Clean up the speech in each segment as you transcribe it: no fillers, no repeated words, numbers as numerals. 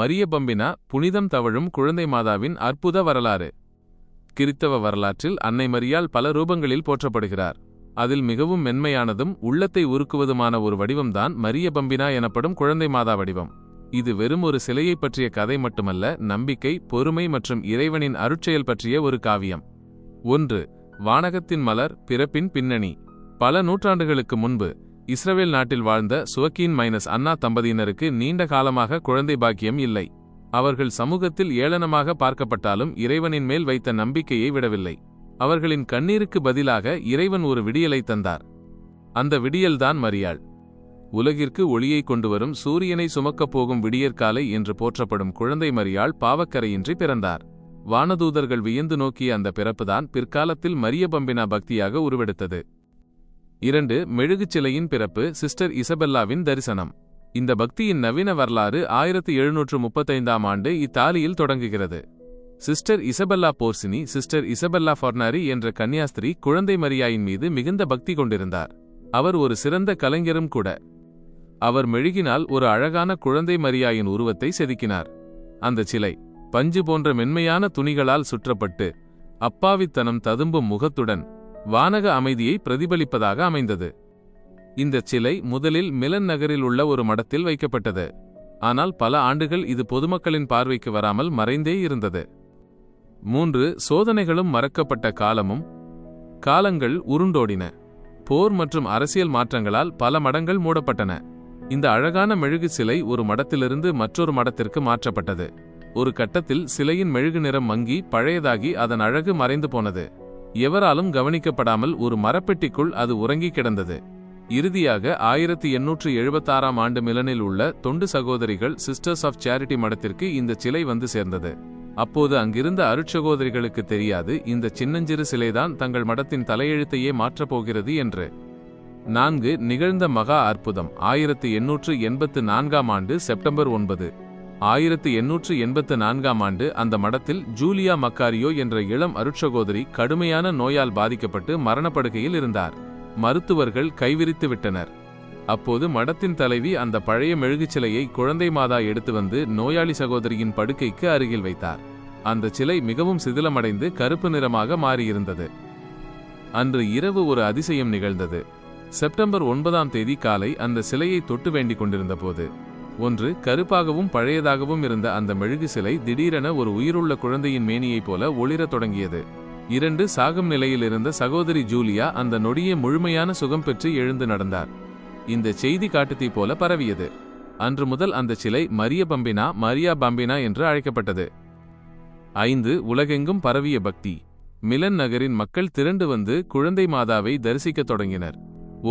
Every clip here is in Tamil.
மரிய பம்பினா புனிதம் தவழும் குழந்தை மாதாவின் அற்புத வரலாறு. கிறித்தவ வரலாற்றில் அன்னை மரியாள் பல ரூபங்களில் போற்றப்படுகிறார். அதில் மிகவும் மென்மையானதும் உள்ளத்தை உருக்குவதுமான ஒரு வடிவம்தான் மரிய பம்பினா எனப்படும் குழந்தை மாதா வடிவம். இது வெறும் ஒரு சிலையை பற்றிய கதை மட்டுமல்ல, நம்பிக்கை, பொறுமை மற்றும் இறைவனின் அருட்செயல் பற்றிய ஒரு காவியம். 1. வானகத்தின் மலர், பிறப்பின் பின்னணி. பல நூற்றாண்டுகளுக்கு முன்பு இஸ்ரவேல் நாட்டில் வாழ்ந்த சுவக்கீன் அன்னா தம்பதியினருக்கு நீண்ட காலமாக குழந்தை பாக்கியம் இல்லை. அவர்கள் சமூகத்தில் ஏளனமாக பார்க்கப்பட்டாலும் இறைவனின் மேல் வைத்த நம்பிக்கையை விடவில்லை. அவர்களின் கண்ணீருக்கு பதிலாக இறைவன் ஒரு விடியலை தந்தார். அந்த விடியல்தான் மரியாள். உலகிற்கு ஒளியை கொண்டுவரும் சூரியனை சுமக்கப் போகும் விடியற்காலை என்று போற்றப்படும் குழந்தை மரியாள் பாவக்கரையின்றி பிறந்தார். வானதூதர்கள் வியந்து நோக்கிய அந்த பிறப்புதான் பிற்காலத்தில் மரிய பம்பினா பக்தியாக உருவெடுத்தது. 2. மெழுகுச் சிலையின் பிறப்பு, சிஸ்டர் இசபெல்லாவின் தரிசனம். இந்த பக்தியின் நவீன வரலாறு 1735ஆம் ஆண்டு இத்தாலியில் தொடங்குகிறது. Sister Isabella Porcini, sister Isabella Fornari என்ற கன்னியாஸ்திரி குழந்தை மரியாயின் மீது மிகுந்த பக்தி கொண்டிருந்தார். அவர் ஒரு சிறந்த கலைஞரும் கூட. அவர் மெழுகினால் ஒரு அழகான குழந்தை மரியாயின் உருவத்தை செதுக்கினார். அந்த சிலை பஞ்சு போன்ற மென்மையான துணிகளால் சுற்றப்பட்டு அப்பாவித்தனம் ததும்பும் முகத்துடன் வானக அமைதியை பிரதிபலிப்பதாக அமைந்தது. இந்த சிலை முதலில் மிலன் நகரில் உள்ள ஒரு மடத்தில் வைக்கப்பட்டது. ஆனால் பல ஆண்டுகள் இது பொதுமக்களின் பார்வைக்கு வராமல் மறைந்தே இருந்தது. 3. சோதனைகளும் மறக்கப்பட்ட காலமும். காலங்கள் உருண்டோடின. போர் மற்றும் அரசியல் மாற்றங்களால் பல மடங்கள் மூடப்பட்டன. இந்த அழகான மெழுகு சிலை ஒரு மடத்திலிருந்து மற்றொரு மடத்திற்கு மாற்றப்பட்டது. ஒரு கட்டத்தில் சிலையின் மெழுகு நிறம் மங்கி பழையதாகி அதன் அழகு மறைந்து போனது. எவராலும் கவனிக்கப்படாமல் ஒரு மரப்பெட்டிக்குள் அது உறங்கி கிடந்தது. இறுதியாக 1876ஆம் ஆண்டு மிலனில் உள்ள தொண்டு சகோதரிகள் சிஸ்டர்ஸ் ஆஃப் சேரிட்டி மடத்திற்கு இந்த சிலை வந்து சேர்ந்தது. அப்போது அங்கிருந்த அருட்சகோதரிகளுக்கு தெரியாது இந்த சின்னஞ்சிறு சிலைதான் தங்கள் மடத்தின் தலையெழுத்தையே மாற்றப்போகிறது என்று. 4. நிகழ்ந்த மகா அற்புதம். 1884ஆம் ஆண்டு செப்டம்பர் 9. 1884ஆம் ஆண்டு அந்த மடத்தில் ஜூலியா மக்காரியோ என்ற இளம் அருட்சகோதரி கடுமையான நோயால் பாதிக்கப்பட்டு மரணப்படுகையில் இருந்தார். மருத்துவர்கள் கைவிரித்து விட்டனர். அப்போது மடத்தின் தலைவி அந்த பழைய மெழுகுச் சிலையை குழந்தை மாதா எடுத்து வந்து நோயாளி சகோதரியின் படுக்கைக்கு அருகில் வைத்தார். அந்த சிலை மிகவும் சிதிலமடைந்து கருப்பு நிறமாக மாறியிருந்தது. அன்று இரவு ஒரு அதிசயம் நிகழ்ந்தது. செப்டம்பர் 9ஆம் தேதி காலை அந்த சிலையை தொட்டு வேண்டிக் கொண்டிருந்த போது 1. கருப்பாகவும் பழையதாகவும் இருந்த அந்த மெழுகு சிலை திடீரென ஒரு உயிருள்ள குழந்தையின் மேனியைப் போல ஒளிரத் தொடங்கியது. 2. சாகும் நிலையில் இருந்த சகோதரி ஜூலியா அந்த நொடியே முழுமையான சுகம் பெற்று எழுந்து நடந்தார். இந்த செய்தி காட்டுத்தீ போல பரவியது. அன்று முதல் அந்த சிலை மரிய பம்பினா என்று அழைக்கப்பட்டது. 5. உலகெங்கும் பரவிய பக்தி. மிலன் நகரின் மக்கள் திரண்டு வந்து குழந்தை மாதாவை தரிசிக்கத் தொடங்கினர்.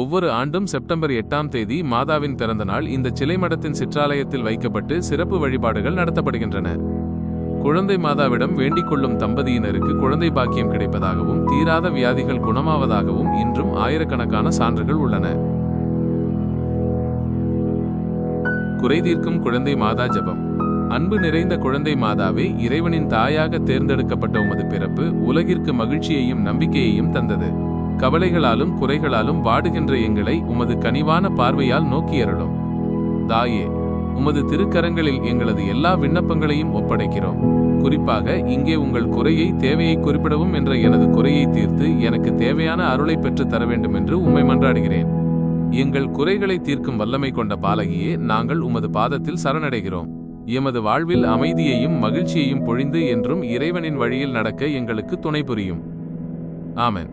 ஒவ்வொரு ஆண்டும் செப்டம்பர் 8ஆம் தேதி மாதாவின் பிறந்த நாள் இந்த சிலை மடத்தின் சிற்றாலயத்தில் வைக்கப்பட்டு சிறப்பு வழிபாடுகள் நடத்தப்படுகின்றன. குழந்தை மாதாவிடம் வேண்டிக் கொள்ளும் தம்பதியினருக்கு குழந்தை பாக்கியம் கிடைப்பதாகவும் தீராத வியாதிகள் குணமாவதாகவும் இன்றும் ஆயிரக்கணக்கான சான்றுகள் உள்ளன. குறைதீர்க்கும் குழந்தை மாதா ஜெபம். அன்பு நிறைந்த குழந்தை மாதாவே, இறைவனின் தாயாக தேர்ந்தெடுக்கப்பட்ட உமது பிறப்பு உலகிற்கு மகிழ்ச்சியையும் நம்பிக்கையையும் தந்தது. கவலைகளாலும் குறைகளாலும் வாடுகின்ற எங்களை உமது கனிவான பார்வையால் நோக்கியருளும். தாயே, உமது திருக்கரங்களில் எங்களது எல்லா விண்ணப்பங்களையும் ஒப்படைக்கிறோம். குறிப்பாக இங்கே உங்கள் குறையை தேவையை குறிப்பிடவும் என்ற எனது குறையை தீர்த்து எனக்கு தேவையான அருளை பெற்று தர வேண்டும் என்று உம்மை மன்றாடுகிறேன். எங்கள் குறைகளை தீர்க்கும் வல்லமை கொண்ட பாலகியே, நாங்கள் உமது பாதத்தில் சரணடைகிறோம். எமது வாழ்வில் அமைதியையும் மகிழ்ச்சியையும் பொழிந்து என்றும் இறைவனின் வழியில் நடக்க எங்களுக்கு துணை புரியும். ஆமென்.